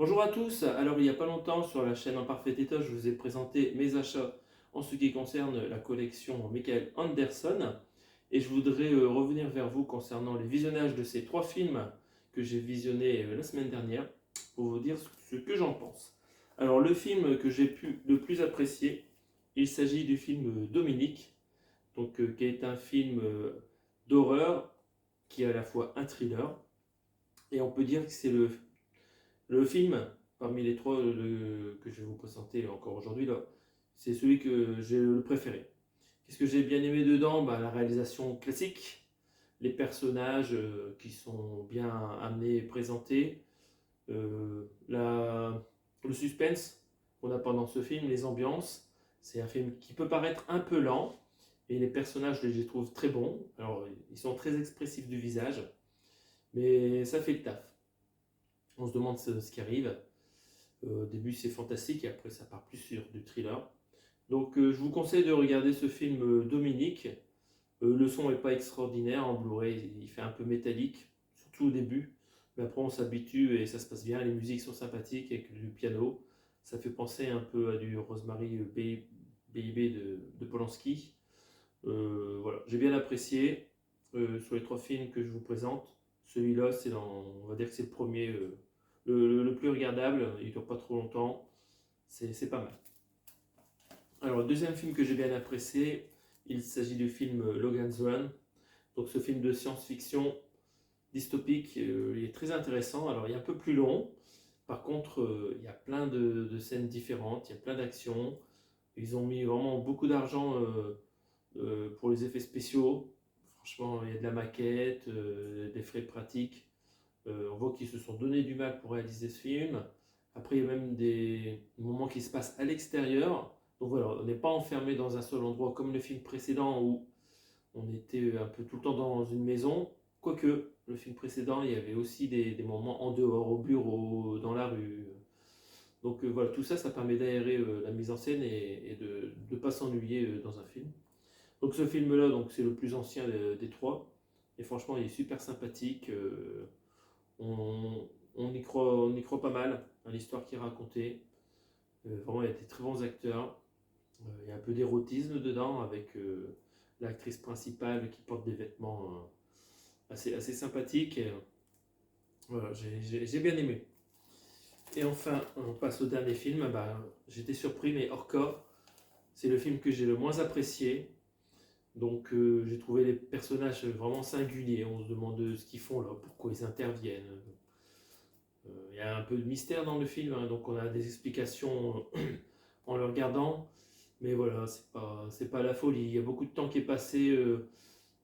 Bonjour à tous, alors il n'y a pas longtemps sur la chaîne Imparfait État, je vous ai présenté mes achats en ce qui concerne la collection Michael Anderson et je voudrais revenir vers vous concernant les visionnages de ces trois films que j'ai visionnés la semaine dernière pour vous dire ce que j'en pense. Alors le film que j'ai pu le plus apprécier, il s'agit du film Dominique, qui est un film d'horreur qui est à la fois un thriller et on peut dire que c'est le film, parmi les trois que je vais vous présenter encore aujourd'hui, là, c'est celui que j'ai le préféré. Qu'est-ce que j'ai bien aimé dedans? La réalisation classique, les personnages qui sont bien amenés et présentés, le suspense qu'on a pendant ce film, les ambiances. C'est un film qui peut paraître un peu lent, et les personnages, je les trouve très bons. Alors, ils sont très expressifs du visage, mais ça fait le taf. On se demande ce qui arrive. Au début, c'est fantastique et après, ça part plus sur du thriller. Je vous conseille de regarder ce film Dominique. Le son n'est pas extraordinaire en Blu-ray, il fait un peu métallique, surtout au début. Mais après, on s'habitue et ça se passe bien. Les musiques sont sympathiques avec du piano. Ça fait penser un peu à du Rosemary Baby de Polanski. Voilà, j'ai bien apprécié. Sur les trois films que je vous présente, celui-là, on va dire que c'est le premier, le plus regardable. Il ne dure pas trop longtemps. C'est pas mal. Alors, le deuxième film que j'ai bien apprécié, il s'agit du film Logan's Run. Donc, ce film de science-fiction dystopique, il est très intéressant. Alors, il est un peu plus long. Par contre, il y a plein de scènes différentes, il y a plein d'actions. Ils ont mis vraiment beaucoup d'argent pour les effets spéciaux. Franchement, il y a de la maquette, des frais pratiques. On voit qu'ils se sont donné du mal pour réaliser ce film. Après, il y a même des moments qui se passent à l'extérieur. Donc voilà, on n'est pas enfermé dans un seul endroit comme le film précédent où on était un peu tout le temps dans une maison. Quoique, le film précédent, il y avait aussi des moments en dehors, au bureau, dans la rue. Voilà, tout ça, ça permet d'aérer la mise en scène et de ne pas s'ennuyer dans un film. Donc ce film-là, c'est le plus ancien des trois. Et franchement, il est super sympathique. On, on y croit pas mal à l'histoire qui est racontée. Vraiment, il y a des très bons acteurs. Il y a un peu d'érotisme dedans avec l'actrice principale qui porte des vêtements assez sympathiques. Voilà, j'ai bien aimé. Et enfin, on passe au dernier film. J'étais surpris, mais Orca, c'est le film que j'ai le moins apprécié. J'ai trouvé les personnages vraiment singuliers. On se demande ce qu'ils font là, pourquoi ils interviennent. Il y a un peu de mystère dans le film, hein, donc on a des explications en le regardant. Mais voilà, c'est pas la folie. Il y a beaucoup de temps qui est passé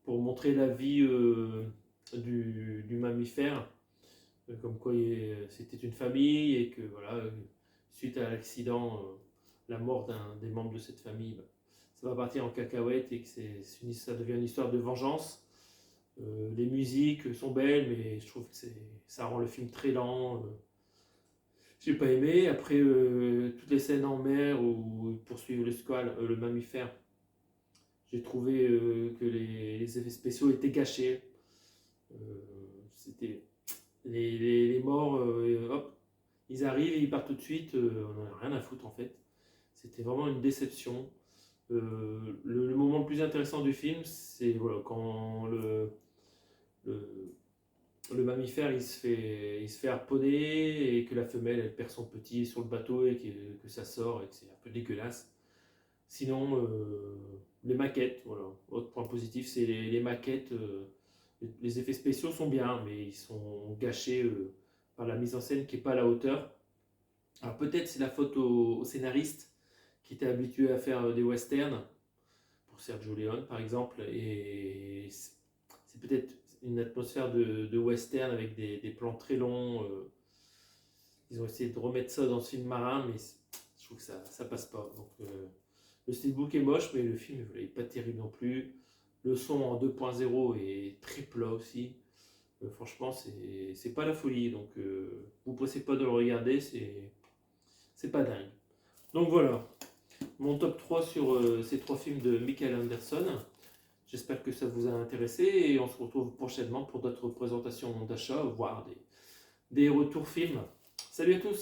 pour montrer la vie du mammifère, comme quoi c'était une famille et que voilà, suite à l'accident, la mort d'un des membres de cette famille, ça va partir en cacahuète et que ça devient une histoire de vengeance. Les musiques sont belles, mais je trouve que ça rend le film très lent. J'ai pas aimé. Après, toutes les scènes en mer où ils poursuivent le squale, le mammifère, j'ai trouvé que les effets spéciaux étaient gâchés. Euh, C'était les morts, hop, ils arrivent et ils partent tout de suite. On n'en a rien à foutre en fait. C'était vraiment une déception. Le moment le plus intéressant du film, c'est voilà, quand le, le mammifère il se fait harponner et que la femelle elle perd son petit sur le bateau et que ça sort et que c'est un peu dégueulasse. Sinon, les maquettes, voilà. Autre point positif, c'est les maquettes. Les effets spéciaux sont bien, mais ils sont gâchés par la mise en scène qui n'est pas à la hauteur. Alors peut-être c'est la faute au scénariste qui était habitué à faire des westerns, pour Sergio Leone par exemple, et c'est peut-être une atmosphère de western avec des plans très longs. Ils ont essayé de remettre ça dans ce film marin, mais je trouve que ça passe pas. Le steelbook est moche, mais le film n'est pas terrible non plus. Le son en 2.0 est très plat aussi. Franchement, c'est pas la folie. Vous ne pressez pas de le regarder, c'est pas dingue. Donc voilà, mon top 3 sur ces trois films de Michael Anderson. J'espère que ça vous a intéressé et on se retrouve prochainement pour d'autres présentations d'achat, voire des retours films. Salut à tous!